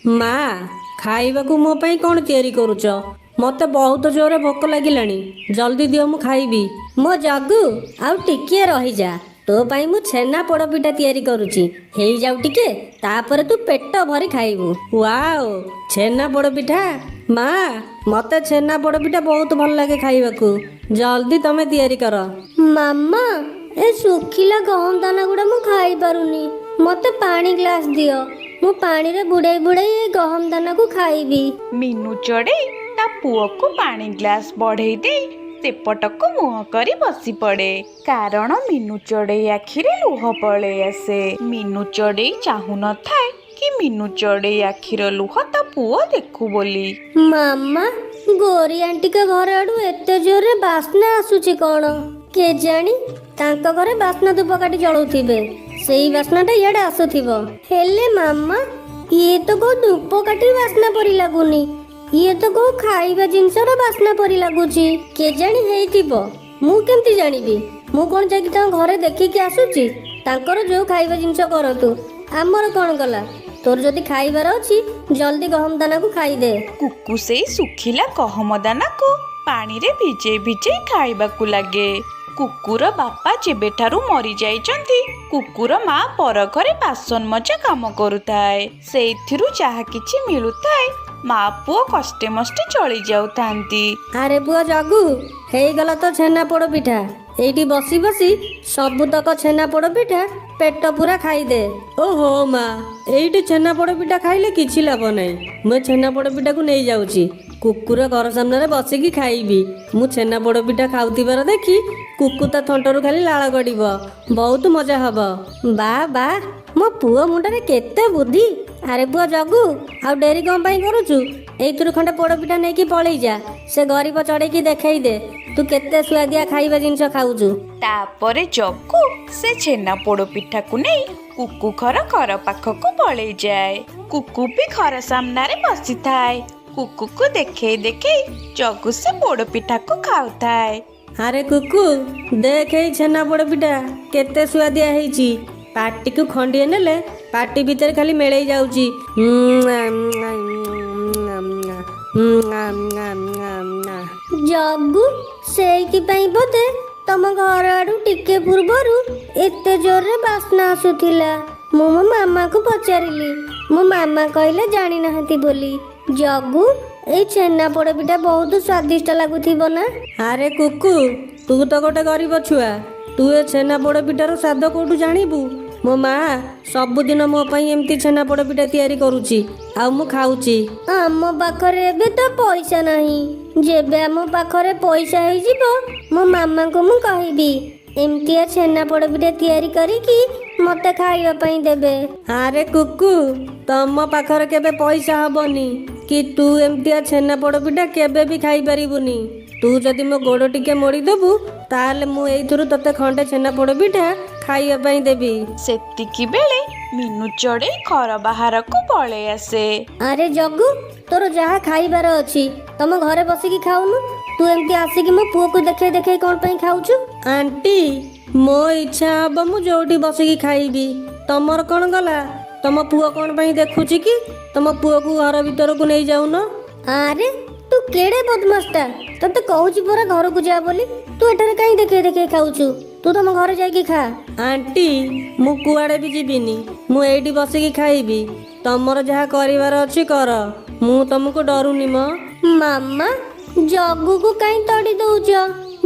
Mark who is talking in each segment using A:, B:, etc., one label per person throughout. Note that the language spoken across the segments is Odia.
A: ମା ଖାଇବାକୁ ମୋ ପାଇଁ କ'ଣ ତିଆରି କରୁଛ? ମୋତେ ବହୁତ ଜୋରରେ ଭୋକ ଲାଗିଲାଣି, ଜଲ୍ଦି ଦିଅ ମୁଁ ଖାଇବି। ମୋ ଜଗୁ ଆଉ ଟିକିଏ ରହିଯା, ତୋ ପାଇଁ ମୁଁ ଛେନା ପୋଡ଼ପିଠା ତିଆରି କରୁଛି, ହେଇଯାଉ ଟିକେ, ତାପରେ ତୁ ପେଟ ଭରି ଖାଇବୁ। ୱାଓ, ଛେନା ପୋଡ଼ପିଠା! ମା ମୋତେ ଛେନା ପୋଡ଼ପିଠା ବହୁତ ଭଲ ଲାଗେ ଖାଇବାକୁ, ଜଲ୍ଦି ତମେ ତିଆରି କର।
B: ମାମା, ଏ ଶୁଖିଲା ଗହମ ଦାନା ଗୁଡ଼ା ମୁଁ ଖାଇପାରୁନି, ମୋତେ ପାଣି ଗ୍ଲାସ ଦିଅ, ମୁଁ ପାଣିରେ ବୁଡ଼େଇ ବୁଡ଼େଇ ଏ ଗହମ ଦାନାକୁ ଖାଇବି।
C: ମିନୁ ଚଢ଼େଇ ତା ପୁଅକୁ ପାଣି ଗ୍ଲାସ ବଢ଼େଇ ଦେଇ ସେପଟକୁ ମୁହଁ କରି ବସି ପଡ଼େ, କାରଣ ମିନୁ ଚଢ଼େଇ ଆଖିରେ ଲୁହ ପଳେଇ ଆସେ। ମିନୁ ଚଢ଼େଇ ଚାହୁଁନଥାଏ କି ମିନୁ ଚଢ଼େଇ ଆଖିର ଲୁହ ତା ପୁଅ ଦେଖୁ ବୋଲି।
B: ମାମା, ଗୋରି ଆଣ୍ଟିଙ୍କ ଘର ଆଡ଼ୁ ଏତେ ଜୋରରେ ବାସ୍ନା ଆସୁଛି କ'ଣ କେଜାଣି? ତାଙ୍କ ଘରେ ବାସ୍ନା ଧୂପ କାଠି ଜଳଉଥିବେ, ସେଇ ବାସ୍ନାଟା ଇଆଡ଼େ ଆସୁଥିବ। ହେଲେ ମାମା, ଇଏ ତ କୋଉ ଧୂପ କାଠି ବାସ୍ନା ପରି ଲାଗୁନି, ଇଏ ତ କୋଉ ଖାଇବା ଜିନିଷର ବାସ୍ନା ପରି ଲାଗୁଛି। କେଜାଣି ହେଇଥିବ, ମୁଁ କେମିତି ଜାଣିବି? ମୁଁ କ'ଣ ଯାଇକି ତାଙ୍କ ଘରେ ଦେଖିକି ଆସୁଛି? ତାଙ୍କର ଯୋଉ ଖାଇବା ଜିନିଷ କରନ୍ତୁ, ଆମର କ'ଣ ଗଲା? ତୋର ଯଦି ଖାଇବାର ଅଛି ଜଲ୍ଦି ଗହମ ଦାନାକୁ ଖାଇଦେ।
C: କୁକୁ ସେଇ ଶୁଖିଲା ଗହମ ଦାନାକୁ ପାଣିରେ ଭିଜେଇ ଭିଜେଇ ଖାଇବାକୁ ଲାଗେ। କୁକୁର ବାପା ଯେବେଠାରୁ ମରିଯାଇଛନ୍ତି, କୁକୁର ମା ପର ଘରେ ବାସନ ମଜା କାମ କରୁଥାଏ, ସେଇଥିରୁ ଯାହା କିଛି ମିଳୁଥାଏ ମା ପୁଅ କଷ୍ଟେ ମଷ୍ଟେ ଚଳି ଯାଉଥାନ୍ତି।
A: ଆରେ ପୁଅ ଜଗୁ, ହେଇଗଲା ତ ଛେନା ପୋଡ଼ପିଠା, ଏଇଠି ବସି ବସି ସବୁତକ ଛେନା ପୋଡ଼ପିଠା ପେଟ ପୁରା ଖାଇଦେ। ଓହୋ ମା, ଏଇଠି ଛେନା ପୋଡ଼ପିଠା ଖାଇଲେ କିଛି ଲାଭ ନାହିଁ, ମୁଁ ଛେନା ପୋଡ଼ପିଠାକୁ ନେଇଯାଉଛି, କୁକୁର ଘର ସାମ୍ନାରେ ବସିକି ଖାଇବି। ମୁଁ ଛେନା ପୋଡ଼ପିଠା ଖାଉଥିବାର ଦେଖି କୁକୁ ତା ଥଣ୍ଟରୁ ଖାଲି ଲାଳ ଗଡ଼ିବ, ବହୁତ ମଜା ହବ। ବା ବା, ମୋ ପୁଅ ମୁଣ୍ଡରେ କେତେ ବୁଦ୍ଧି। ଆରେ ପୁଅ ଜଗୁ, ଆଉ ଡେରି କ'ଣ ପାଇଁ କରୁଛୁ? ଏଇଥିରୁ ଖଣ୍ଡେ ପୋଡ଼ପିଠା ନେଇକି ପଳେଇ ଯା, ସେ ଗରିବ ଚଢ଼େଇକି ଦେଖେଇ ଦେ ତୁ କେତେ ସୁଆଦିଆ ଖାଇବା ଜିନିଷ ଖାଉଛୁ।
C: ତାପରେ ଜଗୁ ସେ ଛେନା ପୋଡ଼ ପିଠାକୁ ନେଇ କୁକୁ ଘର ପାଖକୁ ପଳେଇ ଯାଏ। କୁକୁ ବି ଘର ସାମ୍ନାରେ ବସିଥାଏ, କୁକୁକୁ ଦେଖେଇ ଦେଖେଇ ଜଗୁ ସେ ପୋଡ଼ ପିଠାକୁ ଖାଉଥାଏ।
A: ଆରେ କୁକୁ, ଦେଖ ଏଇ ଛେନା ପୋଡ଼ପିଠା କେତେ ସୁଆଦିଆ ହେଇଛି, ପାଟିକୁ ଖଣ୍ଡିଏ ନେଲେ ପାଟି ଭିତରେ ଖାଲି ମିଳେଇ ଯାଉଛି।
B: ଜଗୁ, ସେଇଥିପାଇଁ ବୋଧେ ତମ ଘର ଆଡୁ ଟିକେ ପୂର୍ବରୁ ଏତେ ଜୋରରେ ବାସ୍ନା ଆସୁଥିଲା। ମୁଁ ମୋ ମାମାକୁ ପଚାରିଲି, ମୋ ମାମା କହିଲେ ଜାଣିନାହାନ୍ତି ବୋଲି। ଜଗୁ, ଏଇ ଛେନା ପୋଡ଼ପିଠା ବହୁତ ସ୍ୱାଦିଷ୍ଟ ଲାଗୁଥିବ ନା?
A: ଆରେ କୁକୁ, ତୁ ତ ଗୋଟେ ଗରିବ ଛୁଆ, ତୁ ଏ ଛେନା ପୋଡ଼ପିଠାର ସ୍ୱାଦ କୋଉଠୁ ଜାଣିବୁ? ମୋ ମା ସବୁଦିନ ମୋ ପାଇଁ ଏମିତି ଛେନା ପୋଡ଼ପିଠା ତିଆରି କରୁଛି, ଆଉ ମୁଁ ଖାଉଛି।
B: ଆମ ପାଖରେ ଏବେ ତ ପଇସା ନାହିଁ, ଯେବେ ଆମ ପାଖରେ ପଇସା ହେଇଯିବ ମୋ ମାମାଙ୍କୁ ମୁଁ କହିବି ଏମିତିଆ ଛେନା ପୋଡ଼ପିଠା ତିଆରି କରିକି ମତେ ଖାଇବା ପାଇଁ ଦେବେ।
A: ଆରେ କୁକୁ, ତମ ପାଖରେ କେବେ ପଇସା ହବନି କି ତୁ ଏମିତିଆ ଛେନା ପୋଡ଼ପିଠା କେବେ ବି ଖାଇପାରିବୁନି। ତୁ ଯଦି ମୋ ଗୋଡ଼ ଟିକେ ମୋଡ଼ିଦେବୁ, ତାହେଲେ ମୁଁ ଏଇଥିରୁ ତତେ ଖଣ୍ଡେ ଛେନା ପୋଡ଼ପିଠା ଖାଇବା ପାଇଁ ଦେବି।
C: ସେତିକି ବେଳେ ମିନୁ ଚଢ଼େଇ ଘର ବାହାରକୁ ପଳେଇ ଆସେ।
B: ଆରେ ଜଗୁ, ତୋର ଯାହା ଖାଇବାର ଅଛି ତମ ଘରେ ବସିକି ଖାଉନୁ, ତୁ ଏମିତି ଆସିକି ମୋ ପୁଅକୁ ଦେଖେଇ ଦେଖେଇ କ'ଣ ପାଇଁ ଖାଉଛୁ?
A: ଆଣ୍ଟି, ମୋ ଇଚ୍ଛା ହବ ମୁଁ ଯୋଉଠି ବସିକି ଖାଇବି, ତମର କ'ଣ ଗଲା? ତମ ପୁଅ କ'ଣ ପାଇଁ ଦେଖୁଛି କି? ତମ ପୁଅକୁ ଘର ଭିତରକୁ ନେଇ ଯାଉନ।
B: ଆରେ ତୁ କେଡ଼େ ବଦମାସଟା, ତତେ କହୁଛି ପରା ଘରକୁ ଯା ବୋଲି, ତୁ ଏଠାରେ କାହିଁ ଦେଖେଇ ଦେଖେଇ ଖାଉଛୁ? ତୁ ତମ ଘରେ ଯାଇକି ଖା।
A: ଆଣ୍ଟି, ମୁଁ କୁଆଡ଼େ ବି ଯିବିନି, ମୁଁ ଏଇଠି ବସିକି ଖାଇବି, ତମର ଯାହା କରିବାର ଅଛି କର, ମୁଁ ତମକୁ ଡରୁନି ମ।
B: ମାମା, ଜଗୁକୁ କାହିଁ ତଡ଼ି ଦଉଛ?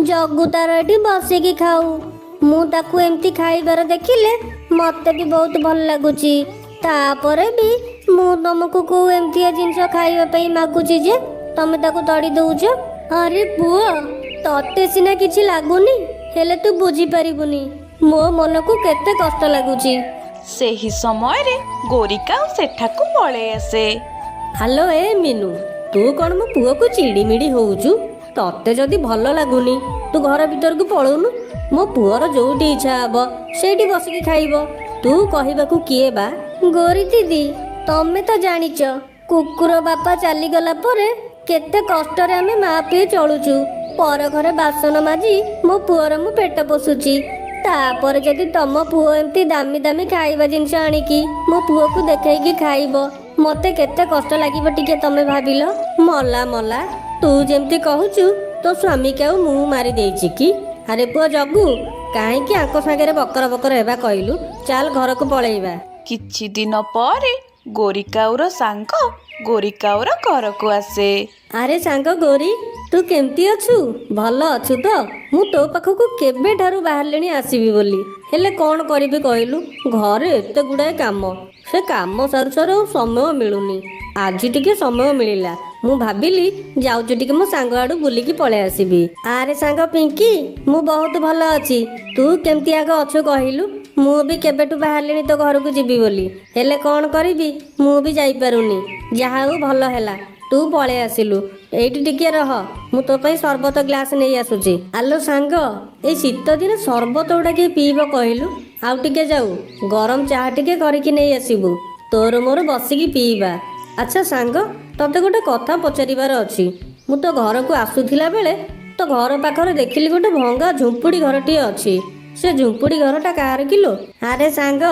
B: ଜଗୁ ତାର ଏଠି ବସିକି ଖାଉ, ମୁଁ ତାକୁ ଏମିତି ଖାଇବାର ଦେଖିଲେ ମତେ ବି ବହୁତ ଭଲ ଲାଗୁଛି। ତାପରେ ବି ମୁଁ ତମକୁ କୋଉ ଏମିତିଆ ଜିନିଷ ଖାଇବା ପାଇଁ ମାଗୁଛି ଯେ ତମେ ତାକୁ ତଡ଼ି ଦଉଛ? ଆରେ ପୁଅ, ତତେ ସିନା କିଛି ଲାଗୁନି, ହେଲେ ତୁ ବୁଝିପାରିବୁନି ମୋ ମନକୁ କେତେ କଷ୍ଟ ଲାଗୁଛି।
C: ସେହି ସମୟରେ ଗୋରିକାଉ ସେଠାକୁ ପଳେଇ ଆସେ।
A: ହ୍ୟାଲୋ ଏ ମିନୁ, ତୁ କ'ଣ ମୋ ପୁଅକୁ ଚିଡ଼ିମିଡ଼ି ହଉଛୁ? ତତେ ଯଦି ଭଲ ଲାଗୁନି ତୁ ଘର ଭିତରକୁ ପଳଉନୁ, ମୋ ପୁଅର ଯୋଉଠି ଇଚ୍ଛା ହବ ସେଇଠି ବସିକି ଖାଇବ, ତୁ କହିବାକୁ କିଏ ବା?
B: ଗୋରି ଦିଦି, ତମେ ତ ଜାଣିଛ କୁକୁର ବାପା ଚାଲିଗଲା ପରେ କେତେ କଷ୍ଟରେ ଆମେ ମା ପିଏ ଚଳୁଛୁ। ପର ଘରେ ବାସନ ମାଜି ମୋ ପୁଅର ମୁଁ ପେଟ ପୋଷୁଛି, ତାପରେ ଯଦି ତମ ପୁଅ ଏମିତି ଦାମୀ ଦାମୀ ଖାଇବା ଜିନିଷ ଆଣିକି ମୋ ପୁଅକୁ ଦେଖେଇକି ଖାଇବ, ମତେ କେତେ କଷ୍ଟ ଲାଗିବ ଟିକେ ତମେ ଭାବିଲ।
A: ମଲା ମଲା, ତୁ ଯେମିତି କହୁଛୁ ତୋ ସ୍ୱାମୀକି ଆଉ ମୁଁ ମାରି ଦେଇଛି କି? ଆରେ ପୁଅ ଜଗୁ, କାହିଁକି ଆଙ୍କ ସାଙ୍ଗରେ ବକର ବକର ହେବା କହିଲୁ? ଚାଲ ଘରକୁ ପଳେଇବା।
C: କିଛି ଦିନ ପରେ ଗୋରିକାଉର ସାଙ୍ଗ ଗୋରିକାଉର ଘରକୁ ଆସେ।
A: ଆରେ ସାଙ୍ଗ ଗୋରି, ତୁ କେମିତି ଅଛୁ? ଭଲ ଅଛୁ ତ? ମୁଁ ତୋ ପାଖକୁ କେବେଠାରୁ ବାହାରିଲିଣି ଆସିବି ବୋଲି, ହେଲେ କ'ଣ କରିବି କହିଲୁ? ଘରେ ଏତେ ଗୁଡ଼ାଏ କାମ, ସେ କାମ ସାରୁ ସାରୁ ଆଉ ସମୟ ମିଳୁନି। ଆଜି ଟିକେ ସମୟ ମିଳିଲା, ମୁଁ ଭାବିଲି ଯାଉଛି ଟିକେ ମୋ ସାଙ୍ଗ ଆଡୁ ବୁଲିକି ପଳେଇ ଆସିବି। ଆରେ ସାଙ୍ଗ ପିଙ୍କି, ମୁଁ ବହୁତ ଭଲ ଅଛି। ତୁ କେମିତି ଆଗ ଅଛୁ କହିଲୁ? ମୁଁ ବି କେବେଠୁ ବାହାରିଲିଣି ତୋ ଘରକୁ ଯିବି ବୋଲି, ହେଲେ କ'ଣ କରିବି, ମୁଁ ବି ଯାଇପାରୁନି। ଯାହା ହଉ ଭଲ ହେଲା ତୁ ପଳେଇ ଆସିଲୁ। ଏଇଠି ଟିକେ ରହ, ମୁଁ ତୋ ପାଇଁ ସରବତ ଗ୍ଲାସ ନେଇ ଆସୁଛି। ଆଲୋ ସାଙ୍ଗ, ଏଇ ଶୀତ ଦିନେ ସରବତ ଗୁଡ଼ା କିଏ ପିଇବ କହିଲୁ? ଆଉ ଟିକେ ଯାଉ ଗରମ ଚାହା ଟିକେ କରିକି ନେଇ ଆସିବୁ, ତୋର ମୋର ବସିକି ପିଇବା। ଆଚ୍ଛା ସାଙ୍ଗ, ତତେ ଗୋଟେ କଥା ପଚାରିବାର ଅଛି। ମୁଁ ତୋ ଘରକୁ ଆସୁଥିଲା ବେଳେ ତୋ ଘର ପାଖରେ ଦେଖିଲି ଗୋଟେ ଭଙ୍ଗା ଝୁମ୍ପୁଡ଼ି ଘରଟିଏ ଅଛି। ସେ ଝୁମ୍ପୁଡ଼ି ଘରଟା କାହାର କିଲୋ? ଆରେ ସାଙ୍ଗ,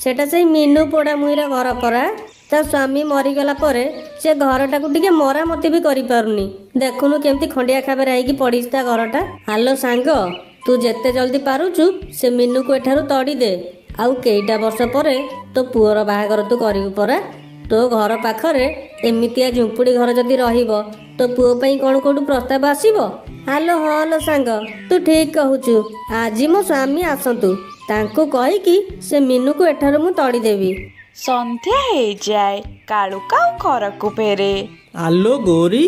A: ସେଟା ସେଇ ମିନୁ ପୋଡ଼ାମୁହିଁର ଘର ପରା। ତା ସ୍ୱାମୀ ମରିଗଲା ପରେ ସେ ଘରଟାକୁ ଟିକେ ମରାମତି ବି କରିପାରୁନି। ଦେଖୁନୁ କେମିତି ଖଣ୍ଡିଆ ଖାବରା ହେଇକି ପଡ଼ିଛି ତା ଘରଟା। ଆଲୋ ସାଙ୍ଗ, ତୁ ଯେତେ ଜଲ୍ଦି ପାରୁଛୁ ସେ ମିନୁକୁ ଏଠାରୁ ତଡ଼ି ଦେ। ଆଉ କେଇଟା ବର୍ଷ ପରେ ତୋ ପୁଅର ବାହାଘର ତୁ କରିବୁ ପରା। ତୋ ଘର ପାଖରେ ଏମିତିଆ ଝୁମ୍ପୁଡ଼ି ଘର ଯଦି ରହିବ, ତୋ ପୁଅ ପାଇଁ କ'ଣ କୋଉଠୁ ପ୍ରସ୍ତାବ ଆସିବ? ଆଲୋ ହଁ ଲୋ ସାଙ୍ଗ, ତୁ ଠିକ୍ କହୁଛୁ। ଆଜି ମୋ ସ୍ୱାମୀ ଆସନ୍ତୁ, ତାଙ୍କୁ କହିକି ସେ ମିନୁକୁ ଏଠାରୁ ମୁଁ ତଡ଼ିଦେବି।
C: ସନ୍ଧ୍ୟା ହେଇଯାଏ, କାଳୁକାଉ ଘରକୁ ଫେରେ।
D: ଆଲୋ ଗୌରୀ,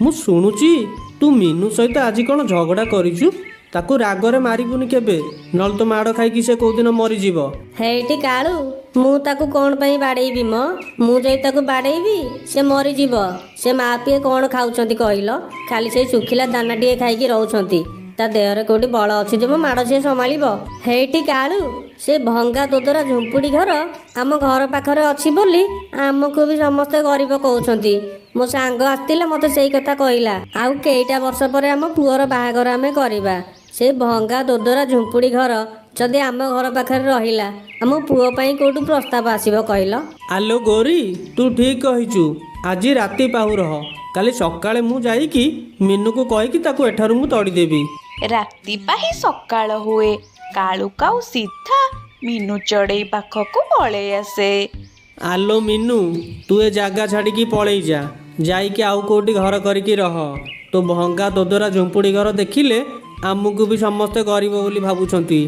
D: ମୁଁ ଶୁଣୁଛି ତୁ ମିନୁ ସହିତ ଆଜି କ'ଣ ଝଗଡ଼ା କରିଛୁ? ତାକୁ ରାଗରେ ମାରିବୁନି କେବେ, ନହେଲେ ତ ମାଡ଼ ଖାଇକି ସେ କୋଉଦିନ ମରିଯିବ।
A: ହେଇଟି କାଳୁ, ମୁଁ ତାକୁ କ'ଣ ପାଇଁ ବାଡ଼େଇବି ମ? ମୁଁ ଯଦି ତାକୁ ବାଡ଼େଇବି ସେ ମରିଯିବ। ସେ ମା ପିଏ କ'ଣ ଖାଉଛନ୍ତି କହିଲ? ଖାଲି ସେଇ ଶୁଖିଲା ଦାନାଟିଏ ଖାଇକି ରହୁଛନ୍ତି। ତା ଦେହରେ କୋଉଠି ବଳ ଅଛି ଯେ ମୋ ମାଡ଼ ସିଏ ସମ୍ଭାଳିବ? ହେଇଟି କାଳୁ, ସେ ଭଙ୍ଗା ଦୋଦରା ଝୁମ୍ପୁଡ଼ି ଘର ଆମ ଘର ପାଖରେ ଅଛି ବୋଲି ଆମକୁ ବି ସମସ୍ତେ ଗରିବ କହୁଛନ୍ତି। ମୋ ସାଙ୍ଗ ଆସିଥିଲା ମତେ ସେଇ କଥା କହିଲା, ଆଉ କେଇଟା ବର୍ଷ ପରେ ଆମ ପୁଅର ବାହାଘର ଆମେ କରିବା। ସେ ଭଙ୍ଗା ଦୋଦରା ଝୁମ୍ପୁଡ଼ି ଘର ଯଦି ଆମ ଘର ପାଖରେ ରହିଲା, ଆମ ପୁଅ ପାଇଁ କୋଉଠୁ ପ୍ରସ୍ତାବ ଆସିବ କହିଲ?
D: ଆଲୋ ଗୌରୀ, ତୁ ଠିକ୍ କହିଛୁ। ଆଜି ରାତି ପାହୁ ରହ, କାଲି ସକାଳେ ମୁଁ ଯାଇକି ମିନୁକୁ କହିକି ତାକୁ ଏଠାରୁ ମୁଁ ତଡ଼ିଦେବି।
C: ରାତି ପାହି ସକାଳ ହୁଏ, କାଳୁକାଉ ସିଧା ମିନୁ ଚଢ଼େଇ ପାଖକୁ ପଳେଇ ଆସେ।
D: ଆଲୋ ମିନୁ, ତୁ ଏ ଜାଗା ଛାଡ଼ିକି ପଳେଇ ଯା, ଯାଇକି ଆଉ କୋଉଠି ଘର କରିକି ରହ। ତୋ ଭଙ୍ଗା ଦୋଦରା ଝୁମ୍ପୁଡ଼ି ଘର ଦେଖିଲେ ଆମକୁ ବି ସମସ୍ତେ ଗରିବ ବୋଲି ଭାବୁଛନ୍ତି।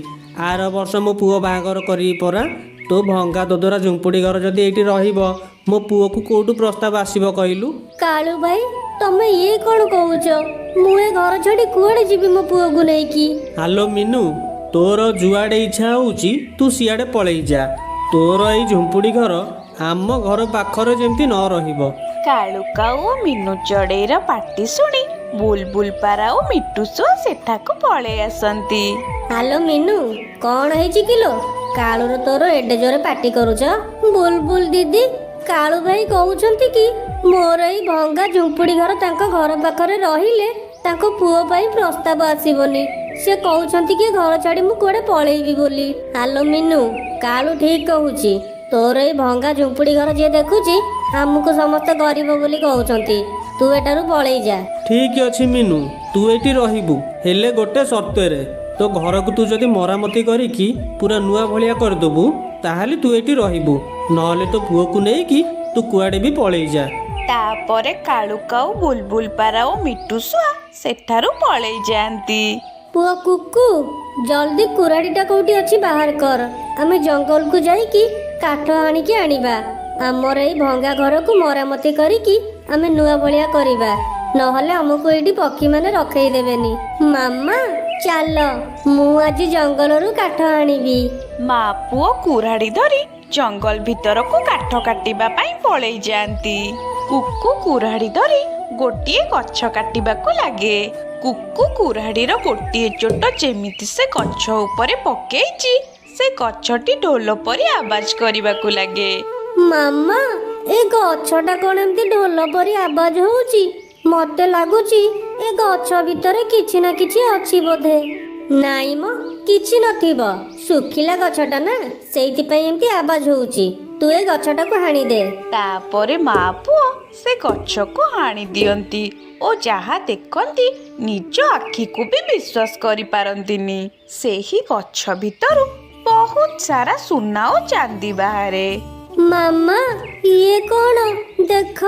D: ଆର ବର୍ଷ ମୋ ପୁଅ ବାହାଘର କରିବି ପରା। ତୋ ଭଙ୍ଗା ଦୋଦରା ଝୁମ୍ପୁଡ଼ି ଘର ଯଦି ଏଇଠି ରହିବ, ମୋ ପୁଅକୁ କୋଉଠୁ ପ୍ରସ୍ତାବ ଆସିବ କହିଲୁ?
B: କାଳୁ ଭାଇ, ତମେ ଇଏ କ'ଣ କହୁଛ? ମୁଁ ଏ ଘର ଛାଡ଼ି କୁଆଡ଼େ ଯିବି ମୋ ପୁଅକୁ ନେଇକି?
D: ଆଲୋ ମିନୁ, ତୋର ଯୁଆଡ଼େ ଇଚ୍ଛା ହେଉଛି ତୁ ସିଆଡ଼େ ପଳେଇ ଯା। ତୋର ଏଇ ଝୁମ୍ପୁଡ଼ି ଘର ଆମ ଘର ପାଖରେ ଯେମିତି ନ ରହିବ।
C: କାଳୁକାଉ ଓ ମିନୁ ଚଢ଼େଇର ପାଟି ଶୁଣି ବୁଲବୁଲ ପାରା ଓ ମିଟୁଶୁଆ ସେଠାକୁ ପଳେଇ ଆସନ୍ତି।
B: ଆଲୋ ମିନୁ, କ'ଣ ହେଇଛି କିଲୋ? କାଳୁର ତୋର ଏଡେ ଜୋରେ ପାଟି କରୁଛ? ବୁଲବୁଲ ଦିଦି, କାଳୁ ଭାଇ କହୁଛନ୍ତି କି ମୋର ଏଇ ଭଙ୍ଗା ଝୁମ୍ପୁଡ଼ି ଘର ତାଙ୍କ ଘର ପାଖରେ ରହିଲେ ତାଙ୍କ ପୁଅ ପାଇଁ ପ୍ରସ୍ତାବ ଆସିବନି। ସେ କହୁଛନ୍ତି କି ଘର ଛାଡ଼ି ମୁଁ କୁଆଡ଼େ ପଳେଇବି ବୋଲି। ଆଲୋ ମିନୁ, କାଳୁ ଠିକ୍ କହୁଛି। ତୋର ଏଇ ଭଙ୍ଗା ଝୁମ୍ପୁଡ଼ି ଘର ଯିଏ ଦେଖୁଛି ଆମକୁ ସମସ୍ତେ ଗରିବ ବୋଲି କହୁଛନ୍ତି। ତୁ ଏଠାରୁ ପଳେଇ ଯା।
D: ଠିକ୍ ଅଛି ମିନୁ, ତୁ ଏଇଠି ରହିବୁ, ହେଲେ ଗୋଟେ ସର୍ତ୍ତରେ। ତୋ ଘରକୁ ତୁ ଯଦି ମରାମତି କରିକି ପୁରା ନୂଆ ଭଳିଆ କରିଦେବୁ, ତାହେଲେ ତୁ ଏଇଠି ରହିବୁ, ନହେଲେ ତୋ ପୁଅକୁ ନେଇକି ତୁ କୁଆଡ଼େ ବି ପଳେଇ ଯା।
C: ତାପରେ କାଳୁକାଉ ବୁଲବୁଲ ପାରା ଓ ମିଟୁଶୁଆ ସେଠାରୁ ପଳେଇ ଯାଆନ୍ତି।
B: ପୁଅ କୁକୁ, ଜଲ୍ଦି କୁରାଢ଼ୀଟା କୋଉଠି ଅଛି ବାହାର କର। ଆମେ ଜଙ୍ଗଲକୁ ଯାଇକି କାଠ ଆଣିକି ଆଣିବା। ଆମର ଏଇ ଭଙ୍ଗା ଘରକୁ ମରାମତି କରିକି ଆମେ ନୂଆ ଭଳିଆ କରିବା, ନହେଲେ ଆମକୁ ଏଇଠି ପକ୍ଷୀମାନେ ରଖେଇ ଦେବେନି। ମାମା ଚାଲ, ମୁଁ ଆଜି ଜଙ୍ଗଲରୁ କାଠ ଆଣିବି।
C: ମା ପୁଅ କୁରାଢ଼ୀ ଧରି ଜଙ୍ଗଲ ଭିତରକୁ କାଠ କାଟିବା ପାଇଁ ପଳେଇ ଯାଆନ୍ତି। କୁକୁ କୁରାଢ଼ୀ ଧରି ଗୋଟିଏ ଗଛ କାଟିବାକୁ ଲାଗେ। କୁକୁ କୁରାଢ଼ୀର ଗୋଟିଏ ଚୋଟ ଯେମିତି ସେ ଗଛ ଉପରେ ପକେଇଛି, ସେ ଗଛଟି ଢୋଲ ପରି ଆବାଜ କରିବାକୁ ଲାଗେ।
B: ମାମା, ଏ ଗଛଟା କ'ଣ ଏମିତି ଢୋଲ ପରି ଆବାଜ ହଉଛି? ମତେ ଲାଗୁଛି ଏ ଗଛ ଭିତରେ କିଛି ନା କିଛି ଅଛି ବୋଧେ। ନାଇଁ ମ କିଛି ନଥିବ, ଶୁଖିଲା ଗଛଟା ନା, ସେଇଥିପାଇଁ ଏମିତି ଆବାଜ ହଉଛି। ତୁ ଏ ଗଛଟାକୁ ହାଣିଦେ।
C: ତାପରେ ମା ପୁଅ ସେ ଗଛକୁ ହାଣି ଦିଅନ୍ତି ଓ ଯାହା ଦେଖନ୍ତି ନିଜ ଆଖିକୁ ବି ବିଶ୍ୱାସ କରିପାରନ୍ତିନି। ସେହି ଗଛ ଭିତରୁ ବହୁତ ସାରା ସୁନା ଓ ଚାନ୍ଦି ବାହାରେ।
B: ମାମା ଇଏ କଣ? ଦେଖ,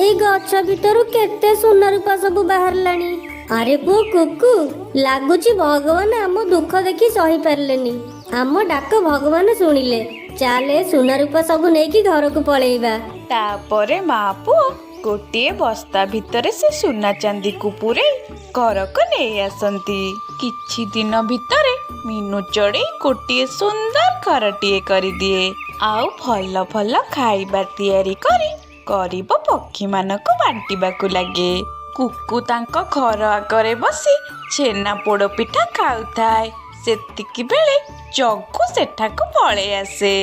B: ଏଇ ଗଛ ଭିତରୁ କେତେ ସୁନା ରୂପା ସବୁ ବାହାରିଲାଣି। ଆରେ ପୁଅ କୁକୁ, ଲାଗୁଛି ଭଗବାନ ଆମ ଦୁଃଖ ଦେଖି ସହିପାରିଲେନି। ଆମ ଡାକ ଭଗବାନ ଶୁଣିଲେ। ଚାଲେ ସୁନା ରୂପା ସବୁ ନେଇକି ଘରକୁ ପଳେଇବା।
C: ତାପରେ ମା ପୁଅ ଗୋଟିଏ ବସ୍ତା ଭିତରେ ସେ ସୁନା ଚାନ୍ଦିକୁ ପୂରେଇ ଘରକୁ ନେଇ ଆସନ୍ତି। କିଛି ଦିନ ଭିତରେ ମିନୁ ଚଢ଼େଇ ଗୋଟିଏ ସୁନ୍ଦର ଘରଟିଏ କରିଦିଏ ଆଉ ଭଲ ଭଲ ଖାଇବା ତିଆରି କରି ଗରିବ ପକ୍ଷୀମାନଙ୍କୁ ବାଣ୍ଟିବାକୁ ଲାଗେ। କୁକୁ ତାଙ୍କ ଘର ଆଗରେ ବସି ଛେନା ପୋଡ଼ ପିଠା ଖାଉଥାଏ। ସେତିକି ବେଳେ ଜଗୁ ସେଠାକୁ ପଳେଇ ଆସେ।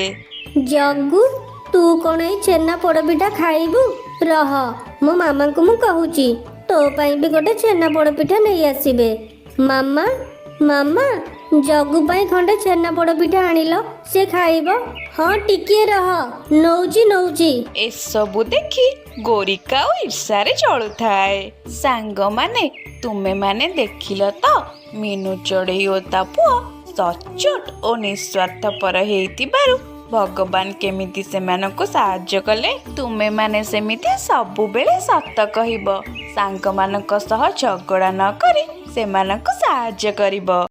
B: ଜଗୁ, ତୁ କଣ ଏଇ ଛେନା ପୋଡ଼ପିଠା ଖାଇବୁ? ରହ, ମୋ ମାମାଙ୍କୁ ମୁଁ କହୁଛି ତୋ ପାଇଁ ବି ଗୋଟେ ଛେନା ପୋଡ଼ପିଠା ନେଇ ଆସିବେ। ମାମା ମାମା, ଜଗୁ ପାଇଁ ଖଣ୍ଡେ ଛେନା ପୋଡ଼ପିଠା ଆଣିଲ, ସେ ଖାଇବ। ହଁ ଟିକିଏ ରହ, ନଉଛି।
C: ଏସବୁ ଦେଖି ଗୋରିକା ଓ ଈର୍ଷାରେ ଚଳୁଥାଏ। ସାଙ୍ଗମାନେ, ତୁମେମାନେ ଦେଖିଲ ତ ମିନୁ ଚଢ଼େଇ ଓ ତା ପୁଅ ସଚ୍ଚୋଟ ଓ ନିସ୍ୱାର୍ଥପର ହେଇଥିବାରୁ ଭଗବାନ କେମିତି ସେମାନଙ୍କୁ ସାହାଯ୍ୟ କଲେ। ତୁମେମାନେ ସେମିତି ସବୁବେଳେ ସତ କହିବ, ସାଙ୍ଗମାନଙ୍କ ସହ ଝଗଡ଼ା ନ କରି ସେମାନଙ୍କୁ ସାହାଯ୍ୟ କରିବ।